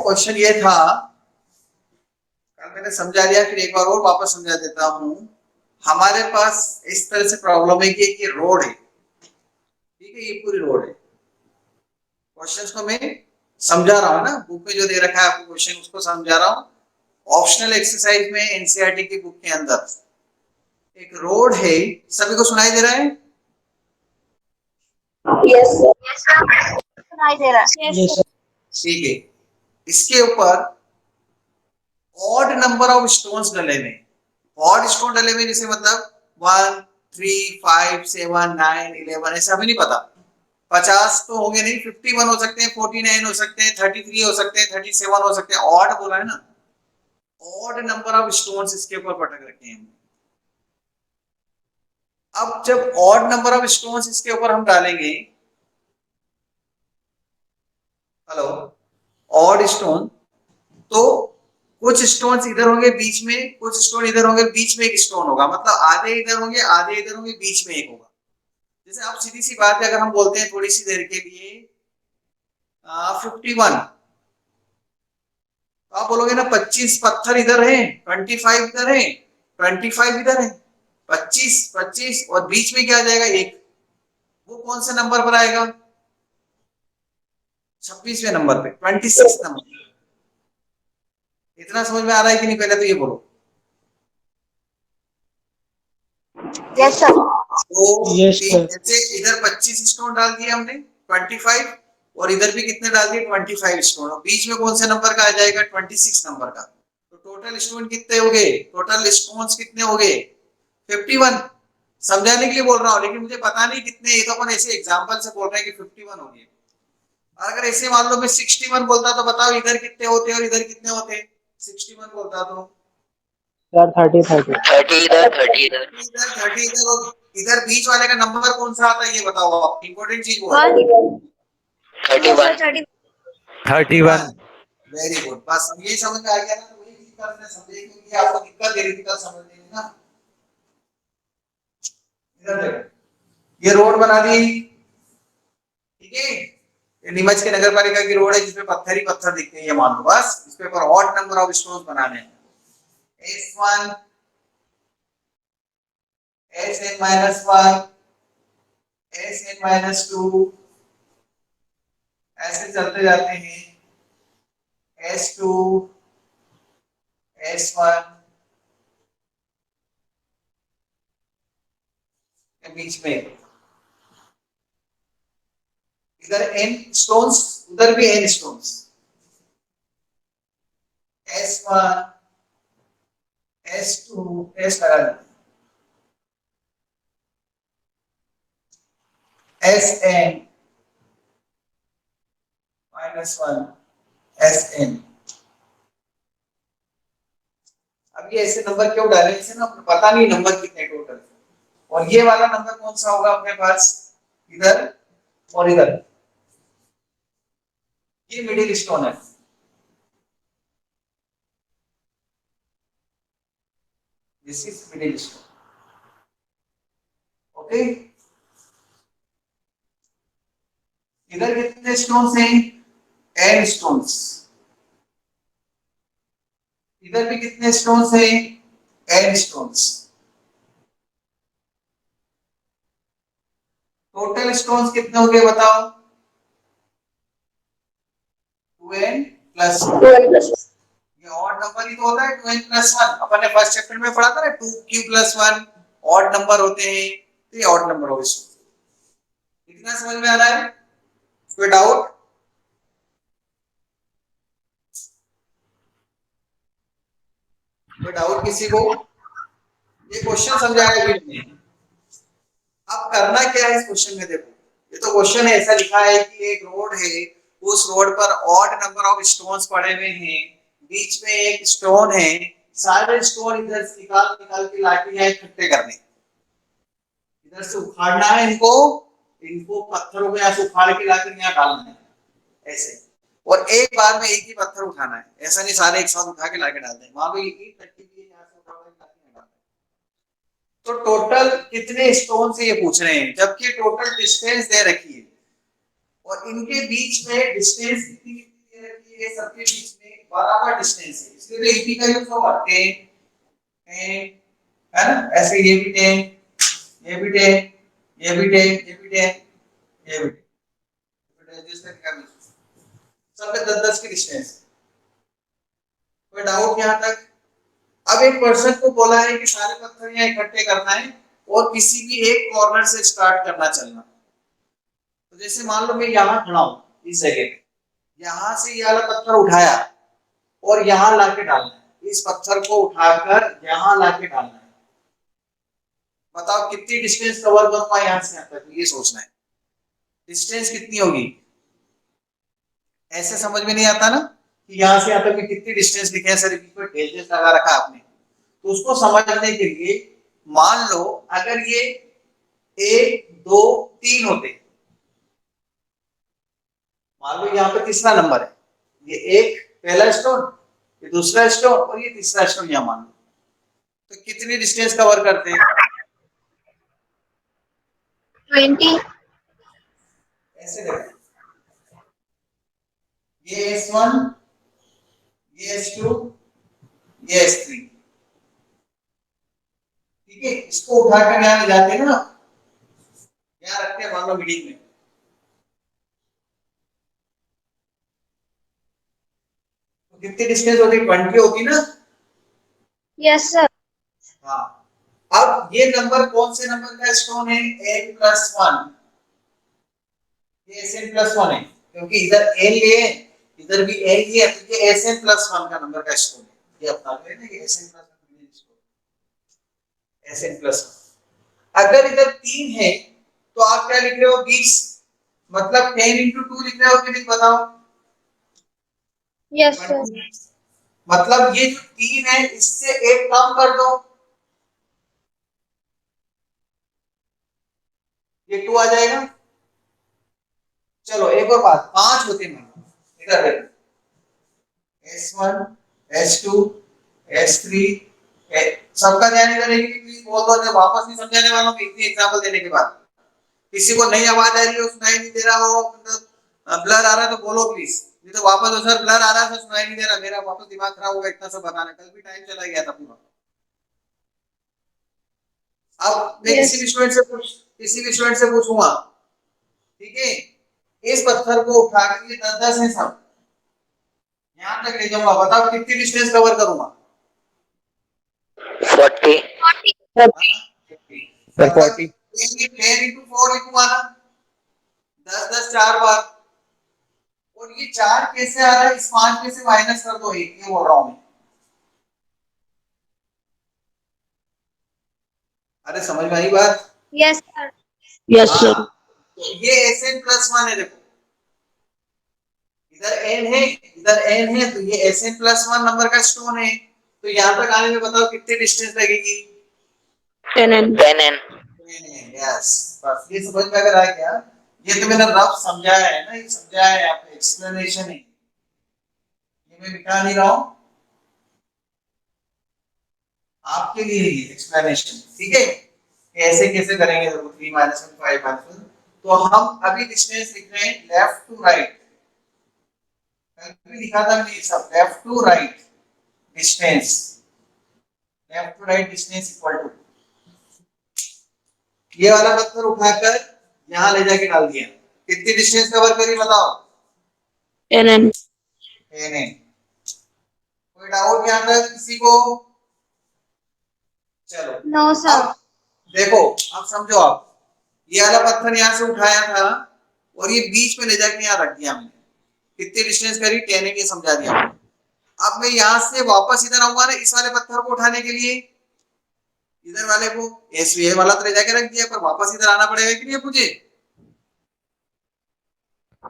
Question ये था, कल मैंने समझा दिया, फिर एक बार और वापस समझा देता हूँ। हमारे पास इस तरह से प्रॉब्लम है कि ये रोड है, ठीक है, ये पूरी रोड है। क्वेश्चंस को मैं समझा रहा हूँ ना, बुक में जो दे रखा है आपको क्वेश्चन उसको समझा रहा हूँ। ऑप्शनल एक्सरसाइज में एनसीईआरटी की बुक के अंदर एक रोड है, सभी को सुनाई दे रहा है? यस सर, सुनाई दे रहा है। Yes sir. ठीक है, इसके ऊपर ऑड नंबर ऑफ स्टोन्स डले में, ऑड स्टोन डले में जैसे मतलब 1 3 5 7 9 11 ऐसा भी नहीं पता, 50 तो होंगे नहीं, 51 हो सकते हैं, 49 हो सकते हैं, 33 हो सकते हैं, 37 हो सकते हैं। ऑड बोला है ना, ऑड नंबर ऑफ स्टोन्स इसके ऊपर पटक रखे हैं। अब जब ऑड नंबर ऑफ स्टोन्स इसके ऊपर हम डालेंगे, हेलो, ऑड स्टोन, तो कुछ स्टोन्स इधर होंगे बीच में, कुछ स्टोन इधर होंगे बीच में, एक स्टोन होगा, मतलब आधे इधर होंगे आधे इधर होंगे, बीच में एक होगा। जैसे आप सीधी सी बात है, अगर हम बोलते हैं थोड़ी सी देर के लिए 51, तो आप बोलोगे ना 25 पत्थर इधर है, 25 इधर है, 25 इधर है, 25 25 और बीच में क्या आ जाएगा, एक, वो कौन से नंबर पर आएगा? 26वें नंबर पे, 26 नंबर। इतना समझ में आ रहा है कि नहीं, पहले तो ये बोलो। Yes sir. तो जैसे इधर 25 स्टोन डाल दिए हमने, 25, और इधर भी कितने डाल दिए, 25 स्टोन, और बीच में कौन से नंबर का आ जाएगा, 26 नंबर का। तो टोटल स्टोन कितने हो गए, टोटल स्टोन्स कितने हो गए, 51। समझाने के लिए बोल रहा हूँ, लेकिन मुझे पता नहीं कितने, ये तो अपन ऐसे एग्जांपल से बोल रहे हैं कि 51 हो गए। और अगर ऐसे मान लो मैं 61 बोलता तो बताओ इधर कितने होते और इधर कितने होते? 61 बोलता तो सर 30 इधर 30 इधर। इधर 30 इधर, और इधर बीच वाले का नंबर कौन सा आता है ये बताओ आप, इंपॉर्टेंट चीज वो है। 31। 31। वेरी गुड, बस अब ये समझ में आ गया ना, तो वही चीज करने समझे, क्योंकि आपको दिक्कत दे रही थी कल समझने में ना। इधर देखो, ये रोड बना दी, ठीक है, ये नीमच के नगर पालिका की रोड है जिसमें पत्थर ही पत्थर दिखते हैं, ये मान लो, बस इस पे पर ऑड नंबर ऑफ स्टोन्स बनाने हैं। S1 Sn-1 Sn-2 ऐसे चलते जाते हैं, S2 S1 के बीच में इधर n स्टोन्स, उधर भी n stones, S1 S2 S लगा, Sn -1 Sn। अब ये ऐसे नंबर क्यों डाले, इसे ना पता नहीं नंबर कितने टोटल, और ये वाला नंबर कौन सा होगा अपने पास, इधर और इधर, ये मिडिल स्टोन है, this is middle stone, okay. इधर कितने स्टोन्स हैं, n स्टोन्स, इधर भी कितने स्टोन्स हैं, n स्टोन्स। टोटल स्टोन्स कितने हो गए बताओ, 2n प्लस 1। ये ऑड नंबर ही तो होता है, 2n प्लस 1, अपन ने फर्स्ट चैप्टर में पढ़ा था ना, 2q प्लस 1 ऑड नंबर होते हैं, तो ये ऑड नंबर हो गए। इतना समझ में आ रहा है, कोई डाउट? कोई डाउट किसी को? ये क्वेश्चन समझाया भी नहीं। अब करना क्या है इस क्वेश्चन में, देखो ये तो क्वेश्चन है, ऐसा लिखा है कि एक रोड है, उस रोड पर ऑड नंबर ऑफ स्टोन्स पड़े हुए हैं, बीच में एक स्टोन है, सारे स्टोन इधर से निकाल निकाल के लाके यहाँ इकट्ठे करने, इधर से उखाड़ना है इनको, इनको पत्थरों को यहाँ से उखाड़ के लाकर यहाँ डालना है ऐसे, और एक बार में एक ही पत्थर उठाना है, ऐसा नहीं सारे एक साथ उठा के लाके डाल दें, मान लो एक ही कट्टी की यहाँ से उठा के लाके डाल दें। तो टोटल कितने स्टोन से ये पूछ रहे हैं, जबकि टोटल डिस्टेंस दे रखी है, और इनके बीच में डिस्टेंस कितनी कितनी दे रखी ये सबके बीच में बराबर डिस्टेंस है, इसलिए तो एपी का यूज होगा 10 10, है ना? ऐसे ये भी 10, ये भी 10, ये भी 10, ये भी 10, ये भी 10, जिस तरीके का सब में 10-10 की डिस्टेंस। कोई डाउट यहाँ तक? अब एक पर्सन को बोला है कि सारे पत्थर यहाँ इकट्ठे करना है और किसी भी एक कॉर्नर से स्टार्ट करना चलना। तो जैसे मान लो मैं यहाँ खड़ा हूँ इस जगह पे, यहाँ से ये वाला पत्थर उठाया और यहाँ लाके डालना है, इस पत्थर को उठाकर यहाँ लाके डालना है। बताओ कितनी डिस्टेंस कवर करूंगा यहाँ से यहाँ तक, ये सोचना है डिस्टेंस कितनी होगी। ऐसे समझ में नहीं आता ना कि यहाँ से यहाँ तक में कितनी डिस्टेंस लिखे हैं, सर बीच में ढेर लगा रखा आपने। तो उसको समझने के लिए मान लो अगर ये 1 2 3 होते, मान लो यहाँ पे तीसरा नंबर है, ये एक पहला स्टोन, ये दूसरा स्टोन और ये तीसरा स्टोन यहाँ मान लो, तो कितनी डिस्टेंस कवर करते हैं? 20. ऐसे देखो, ये S1, ये S2, ये S3, ठीक है। इसको उठाकर यहाँ ले जाते हैं ना, यहाँ रखते हैं मान लो मीडियम में, तो कितनी डिस्टेंस होती है? 20 होगी ना। Yes, sir. हाँ, अब ये नंबर कौन से नंबर का स्टोन है? n+1, ये Sn+1 है, क्योंकि इधर n लिए इधर भी n लिए, तो ये Sn+1 का नंबर का स्टोन है, ये अपना है ना, ये Sn+1 स्टोन, Sn+1। अगर इधर 3 है तो आप क्या लिख रहे हो? 20, मतलब 10 × 2 लिख रहे हो कि नहीं बताओ? Yes, sir. मतलब ये जो 3 है इससे एक कम कर दो, ये 2 आ जाएगा। चलो एक और बात, 5 होते हैं, इधर देखो, S1 S2 S3, सबका ध्यान इधर है कि प्लीज बोल दो, वापस नहीं समझाने वाला हूं इतनी एग्जांपल देने के बाद। किसी को नई आवाज आ रही हो, सुनाई नहीं दे रहा हो, मतलब ब्लर आ रहा है तो बोलो प्लीज, नहीं तो वापस हो सर ब्लर आ रहा है तो सुनाई नहीं दे रहा, मेरा वापस दिमाग खराब होगा इतना सब बताना, कल भी टाइम चला गया था पूरा। अब मैं Yes. किसी भी स्टूडेंट से पूछूंगा, ठीक है, इस पत्थर को उठा के ये 10-10 है सब, यहाँ तक ले जाऊंगा, बताओ कितनी डिस्टेंस कवर करूंगा? 40. 40 10 × 4 लिखूंगा ना, 10-10 4 बार, और ये 4 कैसे आ रहा है? इस 5 में से माइनस कर दो 1, ये बोल रहा हूं मैं। अरे समझ में आई बात? Yes, sir. Yes, sir. तो ये Sn+1 है, देखो इधर n है, इधर n है, तो ये Sn+1 नंबर का स्टोन है, तो यहाँ तक आने में बताओ कितनी डिस्टेंस लगेगी? 10n. यस, बस ये समझ में अगर आ गया, ये तो मैंने रफ समझाया है ना, ये समझाया है, आपको एक्सप्लेनेशन है, ये मैं मिटा नहीं रहा हूं, आपके लिए ही एक्सप्लेनेशन, ठीक है, कैसे कैसे करेंगे। देखो 3 - 1 5 - 1, तो हम अभी डिस्टेंस लिख रहे हैं लेफ्ट टू राइट, कल भी लिखा था मैंने सब, left to right distance, left to right distance equal to, ये वाला पत्थर उठाकर यहाँ ले जाके डाल दिया, कितनी डिस्टेंस कवर करी बताओ? 10n. 10n। कोई डाउट यहाँ तक किसी को? चलो No, sir. अब देखो, अब समझो, आप ये वाला पत्थर यहाँ से उठाया था और ये बीच में ले जाके यहाँ रख दिया हमने, कितनी डिस्टेंस करी? 10n, ये समझा दिया। अब मैं यहाँ से वापस इधर आऊंगा ना, इस वाले पत्थर को उठाने के लिए, इधर वाले को, एसवीए वाला तो ले जाके रख दिया, पर वापस इधर आना पड़ेगा कि नहीं मुझे?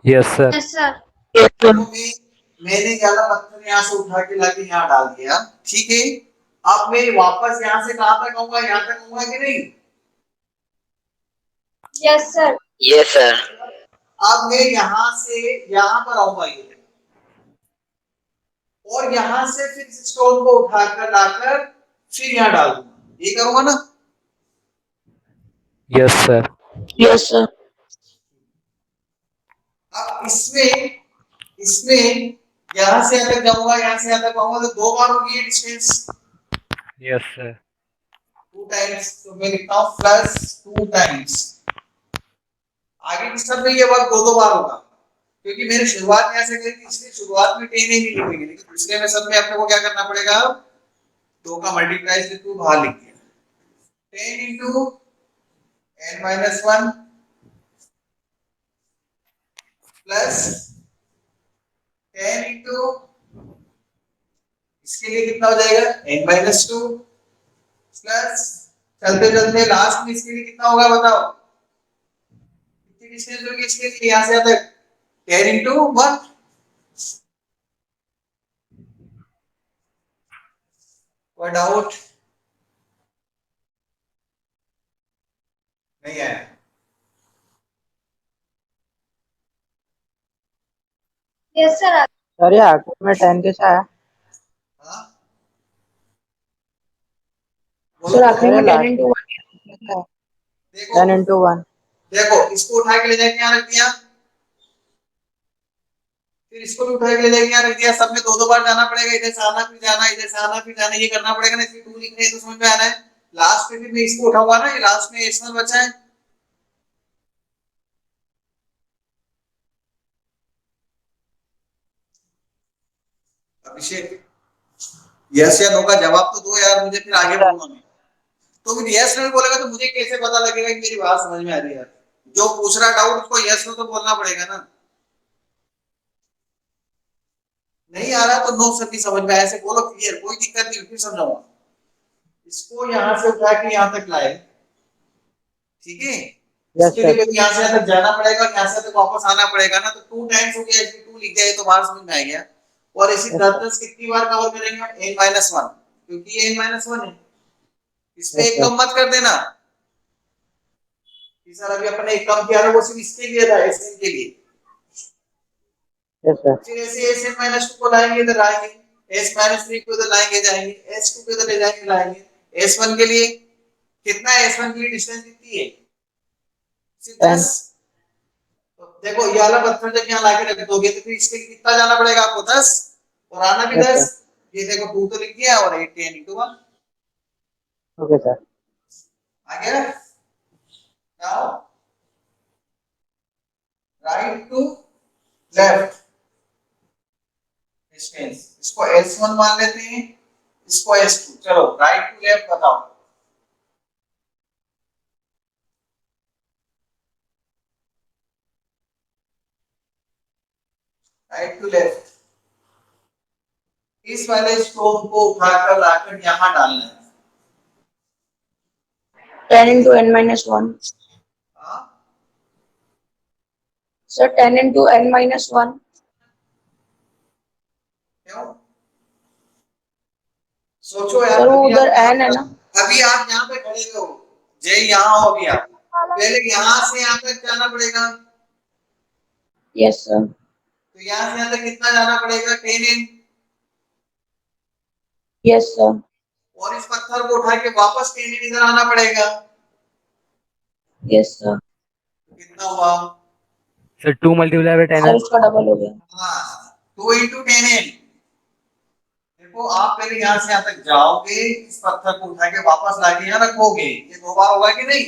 Yes, sir. Yes, sir. तो मैंने ये वाला पत्थर यहाँ से उठा के लाके यहाँ डाल दिया, ठीक है। अब मैं वापस यहाँ से कहां तक आऊंगा? यहाँ तक आऊंगा कि नहीं? Yes, sir. Yes, sir. अब मैं यहाँ से यहाँ पर आऊंगा ये, और यहाँ से फिर स्टोन को उठाकर लाकर फिर यहाँ डाल दूंगा, ये करूंगा ना? Yes, sir. Yes, sir. अब इसमें यहाँ से यहाँ तक जाऊंगा, यहाँ से यहाँ तक आऊंगा, तो 2 बार होगी ये डिस्टेंस, Yes, sir. 2 टाइम्स। तो मैं लिखता हूँ प्लस 2 टाइम्स। आगे की सब में ये वर्क 2 बार होगा, क्योंकि मैंने शुरुआत यहाँ से करी थी, इसलिए शुरुआत में 10 ही नहीं लिखेंगे, लेकिन दूसरे में सब में अपने को क्या करना पड़ेगा, 2 का मल्टीप्लाई से 2 बाहर लिख दिया। 10 इंटू n-1 प्लस 10 इंटू, इसके लिए कितना हो जाएगा n-2 प्लस, चलते चलते लास्ट में इसके लिए कितना होगा बताओ, कितनी डिस्टेंस होगी इसके लिए यहाँ से यहाँ तक, 10 इंटू 1। कोई डाउट नहीं आया? Yes, sir. सर ये आउटपुट में 10 कैसा है? हाँ सर बोलो। आखिरी में 10 into 1 10 देखो into 1। देखो, इसको उठा के ले जाके यहाँ रख दिया, फिर इसको भी उठा के ले जाके यहाँ रख दिया, सब में 2 बार जाना पड़ेगा, इधर से आना फिर जाना, इधर से आना फिर जाना, ये करना पड़ेगा ना, इसलिए 2 लिख रहे हैं तो समझ में आ रहा है। लास्ट में भी मैं इसको उठाऊंगा ना, ये लास्ट में S1 बचा है, अभिषेक यस या नो का जवाब तो दो यार, मुझे फिर आगे बोलना नहीं। तो फिर यस नो बोलेगा तो मुझे कैसे पता लगेगा कि मेरी बात समझ में आ रही है? जो पूछ रहा डाउट उसको यस नो तो बोलना पड़ेगा ना। नहीं आ रहा तो नो सर की समझ में आया, ऐसे बोलो क्लियर, कोई दिक्कत नहीं, फिर समझाऊंगा। इसको यहाँ से उठा के यहाँ तक लाए, ठीक है, इसके लिए यहाँ से यहाँ तक जाना पड़ेगा, यहाँ से तक वापस आना पड़ेगा ना, तो 2 टाइम्स हो गया, इसमें 2 लिख दिया, तो बाहर समझ में आ गया। और इसी 10 कितनी बार कवर करेंगे, n-1, क्योंकि ये n-1 है, इसमें एक कम मत कर देना। सर अभी अपने एक कम किया था, वो सिर्फ इसके लिए था, Sn के लिए। फिर ऐसे Sn-2 को लाएंगे, इधर आएंगे, S-3 को इधर लाएंगे जाएंगे, S2 को इधर ले जाएंगे लाएंगे। S1 के लिए कितना है, S1 के लिए डिस्टेंस कितनी है, 10। तो देखो ये वाला पत्थर जब यहाँ लाके रख दोगे तो फिर इसके लिए कितना जाना पड़ेगा आपको, 10, और आना भी 10। ये देखो 2 तो लिख दिया, और 8 10 into 1। Okay sir. आ गया? Now right to left distance, इसको S1 मान लेते हैं, इसको S2। चलो राइट टू लेफ्ट बताओ। राइट टू लेफ्ट, इस वाले स्टोन को उठाकर लाकर यहाँ डालना है। 10 into n-1 हाँ सर 10 into n-1 क्यों? सोचो यार, सर वो अभी उधर आप n है ना। अभी आप यहाँ पे खड़े हो, जय यहाँ हो, अभी आप पहले यहाँ से यहाँ तक जाना पड़ेगा, यस सर। तो यहाँ से यहाँ तक कितना जाना पड़ेगा, 10 n। Yes sir. और इस पत्थर को उठा के वापस 10 n इधर आना पड़ेगा। Yes sir. कितना हुआ सर 2 multiplied by 10 सर उसका डबल हो गया। हाँ, 2 into 10 n। देखो आप पहले यहाँ से यहाँ तक जाओगे, इस पत्थर को उठा के वापस लाके यहाँ रखोगे, ये 2 बार होगा कि नहीं?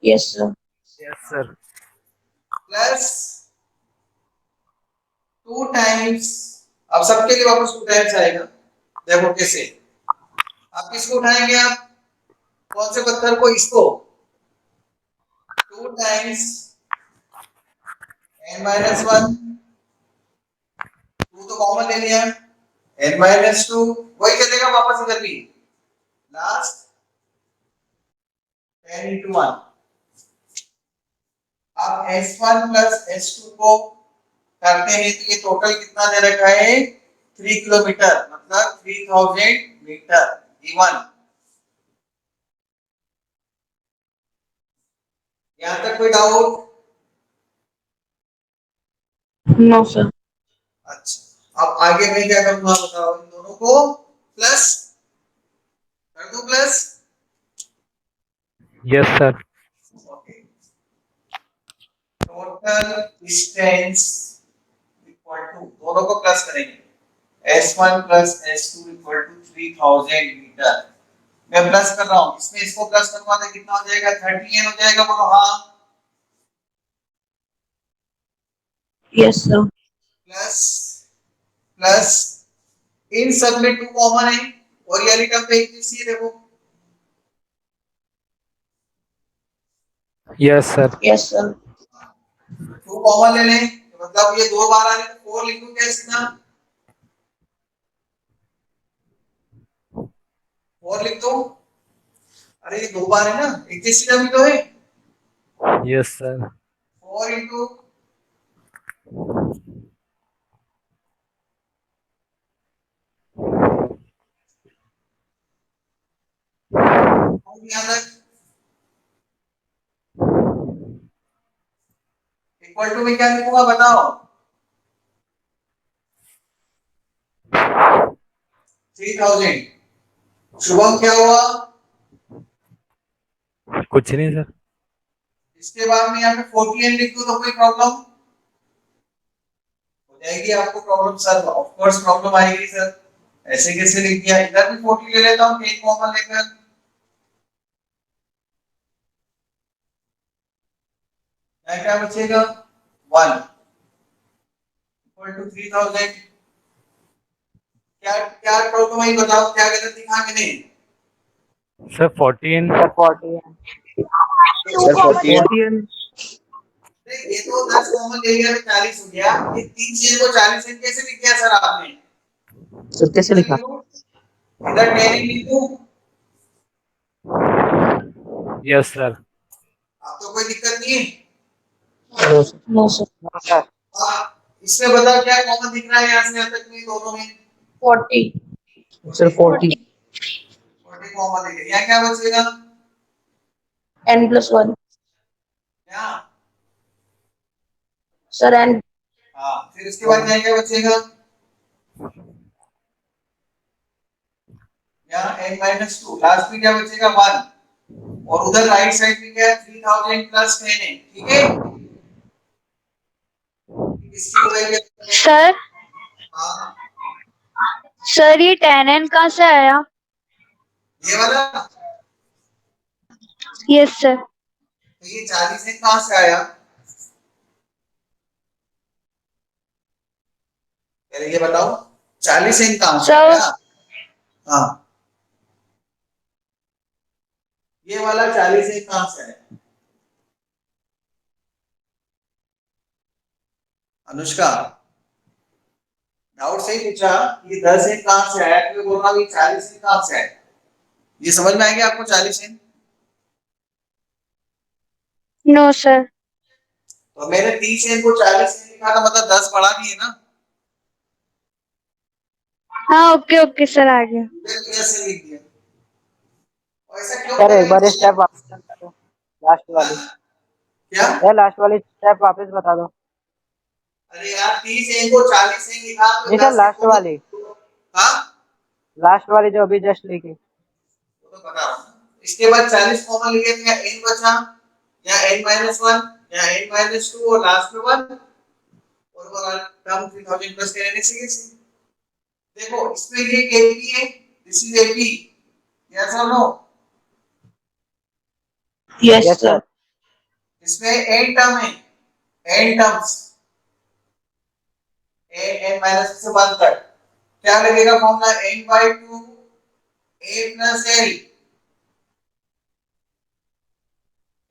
Yes sir. Yes, sir. Plus 2 times, अब सबके लिए वापस 2 टाइम्स आएगा। देखो कैसे, आप किसको उठाएंगे, आप कौन से पत्थर को, इसको 2 टाइम्स n-1, 2 तो कॉमन ले लिया, n-2 वही चलेगा वापस इधर भी, लास्ट 10 into 1। अब S1 प्लस S2 को करते हैं तो ये टोटल कितना दे रखा है, 3 किलोमीटर, मतलब 3000 मीटर गिवन। यहाँ तक कोई डाउट? No sir. अच्छा, अब आगे मैं क्या करूंगा बताओ, इन दोनों को प्लस कर दूं, plus. Yes, sir. Okay, total distance equal to, दोनों को प्लस करेंगे, S1 plus S2 equal to 3000 metre. मैं प्लस कर रहा हूं, इसमें इसको प्लस करूंगा तो कितना हो जाएगा, 30n हो जाएगा, बोलो हाँ। Yes, sir. प्लस प्लस इन सब में 2 कॉमन है और ये वाली टर्म पे एक चीज है, देखो Yes, sir. Yes, sir. 2 common ले लें, मतलब ये 2 बार आ रहे हैं तो 4 लिख दूं क्या सीधा, 4 लिख दो। अरे ये 2 बार है ना, एक चीज सीधा भी तो है, Yes, sir. 4 into equal to में क्या लिखूंगा बताओ, 3000। शुभम क्या हुआ, कुछ नहीं सर। इसके बाद में यहाँ पे 40n लिख दूं तो कोई प्रॉब्लम हो जाएगी आपको, problem sir of course problem आएगी सर, ऐसे कैसे लिख दिया, इधर भी 40 ले लेता हूँ एक कॉमन लेकर, क्या बचेगा 1 इक्वल टू 3000। क्या क्या प्रॉब्लम आई बताओ, क्या गलत लिखा मैंने, सर 14। सर 40 है। Two common. 14। नहीं ये तो 10 कॉमन ले लिया तो 40 हो गया, ये 3 चीज को 40 से कैसे लिख दिया सर आपने, सर कैसे लिखा? इधर 10 लिखूं, यस सर। अब तो कोई दिक्कत नहीं है। No sir. No, sir. No sir. इसमें बताओ क्या कॉमन दिख रहा है यहाँ से यहाँ तक में दोनों में, 40. सर 40। 40 कॉमन है, यहाँ क्या बचेगा, N plus 1. यहाँ Sir, N. हाँ, फिर इसके बाद यहाँ क्या बचेगा, यहाँ n माइनस 2, लास्ट में क्या बचेगा 1, और उधर राइट साइड में क्या है 3000 प्लस 10 है, ठीक है, इसकी वैल्यू सर हाँ सर ये 10n कहाँ से आया? ये वाला, यस सर। तो ये 40 n कहाँ से आया, पहले ये बताओ 40 n कहाँ से सर- आया, हाँ ये वाला 40 n कहाँ से आया, अनुष्का डाउट सही पूछा, ये 10 n कहाँ से आया, क्यों बोल रहा हूँ ये 40 n कहाँ से आया, ये समझ में आएगा आपको 40 n, नो सर। तो मैंने 30 n को 40 n लिखा था, मतलब 10 बढ़ा दिए ना, हाँ ओके ओके सर आ गया। कैसे लिख दिया, और ऐसा क्यों सर कर एक बार रहे स्टेप वापस बता दो, लास्ट वाली। क्या, सर लास्ट वाली स्टेप वापस बता दो। अरे यार 30 n को 40 n लिखा तो नहीं सर 10 लास्ट को वाली, हाँ लास्ट वाली जो अभी जस्ट लिखी। वो तो बता रहा हूँ, इसके बाद 40 कॉमन लिए तो यहाँ n बचा, यहाँ n माइनस 1, यहाँ n माइनस 2 और लास्ट में 1, और वो टर्म 3000 प्लस के रहने से कैसे, देखो इसमें ये AP है, दिस इज AP, यस और no, Yes, yes sir. Sir. इसमें n टर्म है, n टर्म्स, n माइनस से 1 तक, क्या लगेगा formula n by 2 a plus l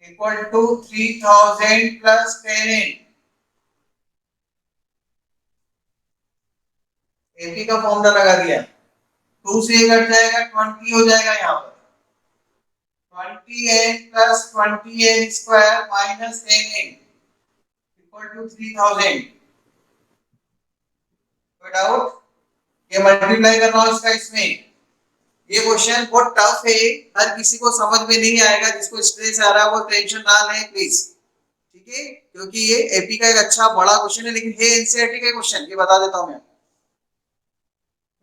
equal to 3000 plus 10n, AP का फॉर्मूला लगा दिया, 2 से ये कट जाएगा 20 हो जाएगा, यहाँ पर 20n plus 20n square minus 10n equal to 3000, कोई डाउट, ये मल्टीप्लाई कर रहा हूँ इसका इसमें, ये क्वेश्चन बहुत टफ है, हर किसी को समझ में नहीं आएगा, जिसको स्ट्रेस आ रहा है वो टेंशन ना लें प्लीज, ठीक है, क्योंकि ये एपी का एक अच्छा बड़ा क्वेश्चन है, लेकिन है एनसीईआरटी का क्वेश्चन, ये बता देता हूं मैं,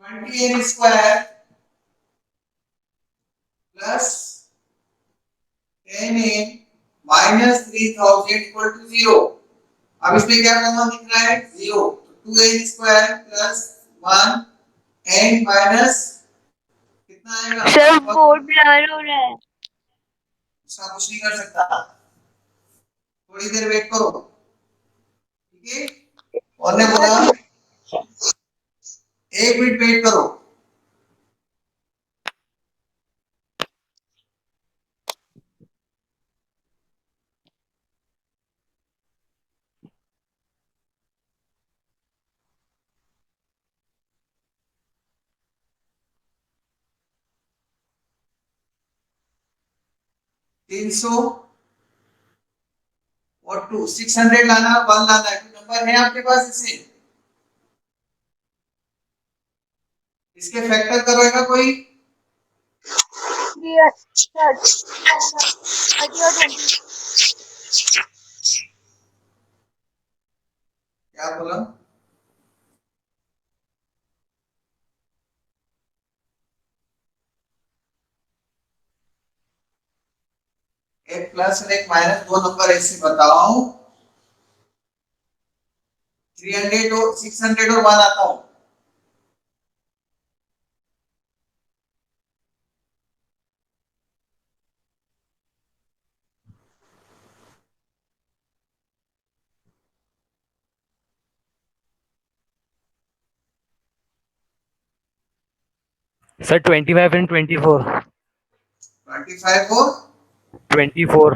20n square plus 10n minus 3000 equal to 0, अब इसमें क्या कॉमन दिख रहा है 0, 2n square plus 1 n minus कितना आएगा? सर बोर्ड ब्लर हो रहा है। उसका कुछ नहीं कर सकता, थोड़ी देर वेट करो, ठीक है। और ने बोला 1 मिनट वेट करो। तीन सौ और 600 लाना, 1 लाना है, कोई नंबर है आपके पास इसे? इसके फैक्टर करोगे कोई? क्या बोला? एक प्लस और एक माइनस, दो नंबर ऐसे बताओ। 300 और 600 और 1 आता हूं। Sir 25 and 24. 25 और 24.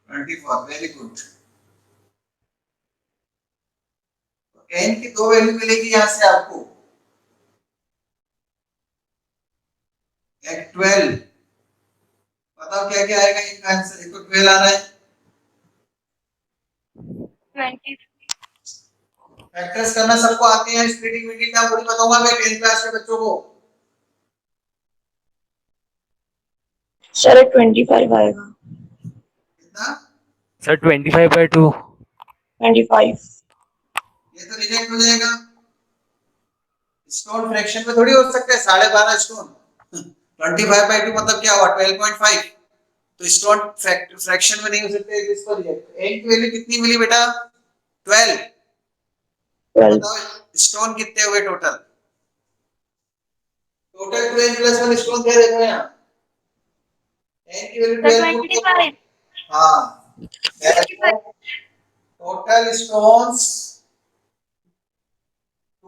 24, वेरी गुड। n की दो वैल्यू मिलेगी यहां से आपको। एक 12, बताओ क्या क्या आएगा इनका आंसर? एक तो 12 आ रहा है। 20 फैक्टर्स करना सबको आते हैं, स्प्लिटिंग मिडिल टर्म पूरी बताऊंगा मैं 10th क्लास के बच्चों को। सर 25 आएगा। कितना? सर 25/2. 25। ये तो रिजेक्ट हो जाएगा। स्टोन फ्रैक्शन में थोड़ी हो सकता है 12.5 स्टोन। 25/2 मतलब क्या हुआ? 12.5। तो स्टोन फ्रैक्शन में नहीं हो सकते, इसको रिजेक्ट। n की वैल्यू कितनी मिली बेटा? 12। 12। बताओ स्टोन कितने हुए टोटल? टोटल 2n + 1 स्टोन क्या देखो यहाँ? n की वैल्यू 12 पुट करो। 25 हाँ, total stones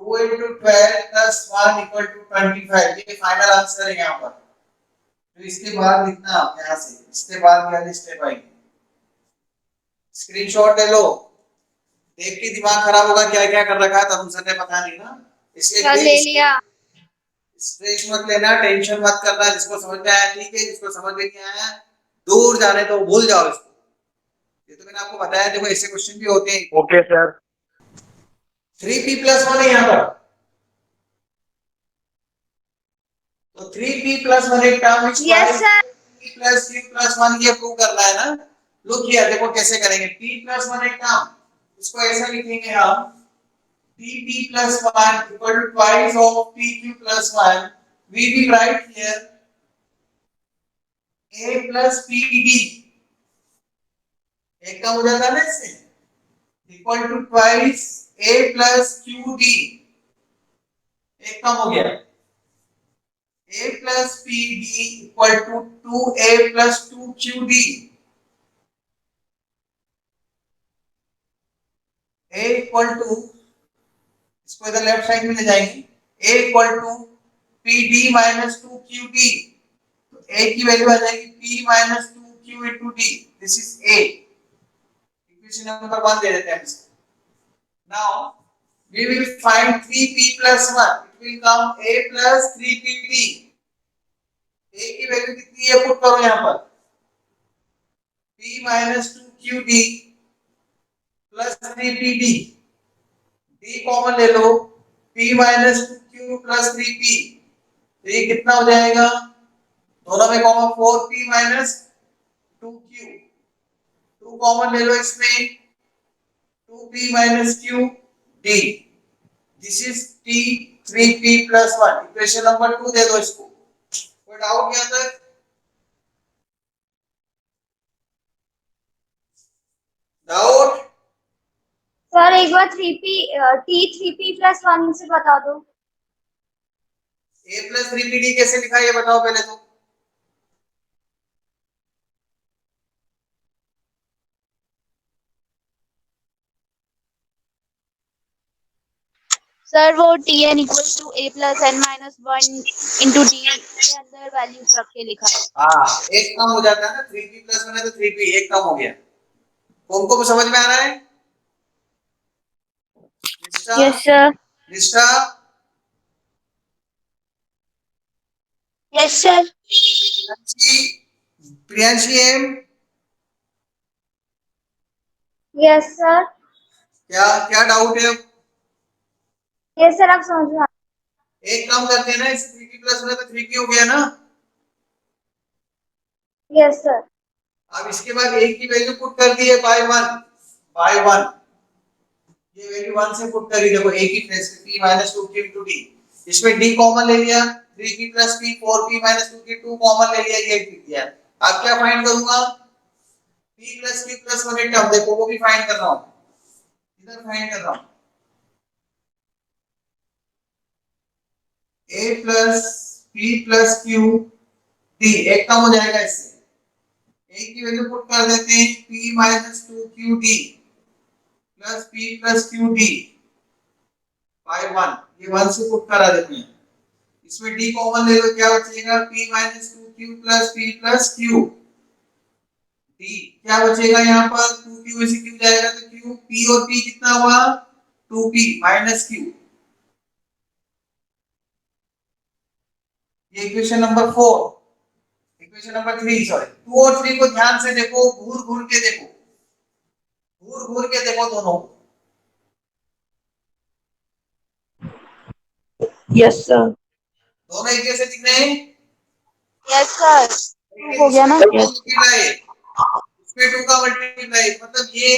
2 into 12 plus 1 equal to 25। ये फाइनल आंसर है यहाँ पर। तो इसके बाद लिखना आप यहाँ से, इसके बाद वाली स्टेप आएगी। स्क्रीनशॉट ले लो, देख के दिमाग खराब होगा क्या क्या कर रखा है तरुण सर ने, पता नहीं ना, सर ले लिया। स्ट्रेस मत लेना, टेंशन मत करना। जिसको समझ में आया ठीक है, जिसको समझ में नहीं आया दूर जाने तो भूल जाओ इसको। ये तो मैंने आपको बताया, देखो ऐसे क्वेश्चन भी होते हैं। Okay sir. 3p + 1 है यहाँ पर, तो 3p + 1 एक term which yes sir. p + q + 1 ये प्रूव करना है ना। लुक हियर, देखो कैसे करेंगे। p + 1 एक टर्म, इसको ऐसा लिखेंगे हम, p + 1 equal to twice of pq + 1। we will write here a + pd, एक कम हो जाता है ना इससे, equal to twice a + qd, एक कम हो गया। a + pd equal to 2a + 2qd। a equal to, इसको इधर लेफ्ट साइड में ले जाएंगे, a equal to pd - 2qd। तो a की वैल्यू आ जाएगी p - 2q into d। This is a, equation number 1 दे देते हैं इसको। Now we will find 3p + 1, it will come a + 3pd। a की वैल्यू कितनी है पुट करो यहां पर, p - 2qd + 3pd। d common ले लो, p - 2q + 3p, तो ये कितना हो जाएगा? दोनों में कॉमन 4p - 2q, 2 कॉमन ले लो इसमें, 2p - qd। This is t 3p + 1। Equation number 2 दे दो इसको। कोई डाउट यहाँ तक? डाउट? सर एक एक बार 3p t 3p plus 1 से बता दो। a प्लस 3pd कैसे लिखा है ये बताओ पहले तो। सर वो tn equal to a plus n minus 1 into d के अंदर वैल्यूज रख के लिखा है। हाँ एक कम हो जाता है ना, 3p प्लस 1 है तो 3p एक कम हो गया। उनको भी समझ में आ रहा है? Nishtha, yes sir. Nishtha, yes sir. Priyanshi M, yes sir. क्या क्या डाउट है? यस सर, आप समझ में एक कम करते हैं ना, इस 3p प्लस 1 है तो 3p हो गया ना। Yes sir. अब इसके बाद एक की वैल्यू पुट कर दी है बाय वन, ये वैल्यू 1 से पुट करी, देखो a की प्लेस पे p minus 2q into d, इसमें d कॉमन ले लिया, 3p plus p 4p minus 2q 2 common ले लिया, ये लिख दिया। अब क्या फाइंड करूंगा? p plus q plus 1 term, देखो वो भी फाइंड कर रहा हूं, इधर फाइंड कर रहा हूं। a plus p plus q d एक कम हो जाएगा इससे, a की वैल्यू पुट कर देते हैं p minus 2q d plus p plus q d by 1, ये 1 से पुट करा देते हैं। इसमें d कॉमन ले लो, क्या बचेगा? p minus 2q plus p plus q d, क्या बचेगा यहाँ पर? 2q में से q जाएगा तो q, p और p कितना हुआ? 2p माइनस q, ये equation number 4। Equation number 3 sorry 2 और 3 को ध्यान से देखो, घूर घूर के देखो, घूर घूर के देखो दोनों को। Yes, sir. दोनों एक जैसे दिख रहे हैं? Yes sir. हो गया ना? Yes. इसमें 2 का मल्टीप्लाई, मतलब ये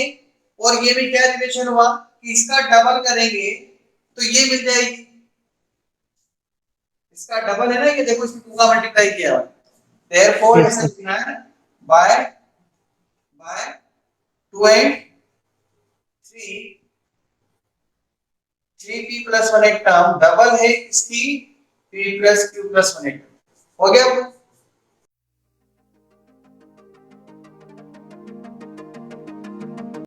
और ये में क्या रिलेशन हुआ कि इसका डबल करेंगे तो ये मिल जाएगी, इसका डबल है ना ये, देखो इसमें 2 का मल्टीप्लाई किया हुआ, देयरफॉर Yes, ऐसा sir. लिखना है बाय 2 and 3, 3p प्लस 1 एक टर्म डबल है इसकी p प्लस q प्लस 1 एक टर्म। हो गया?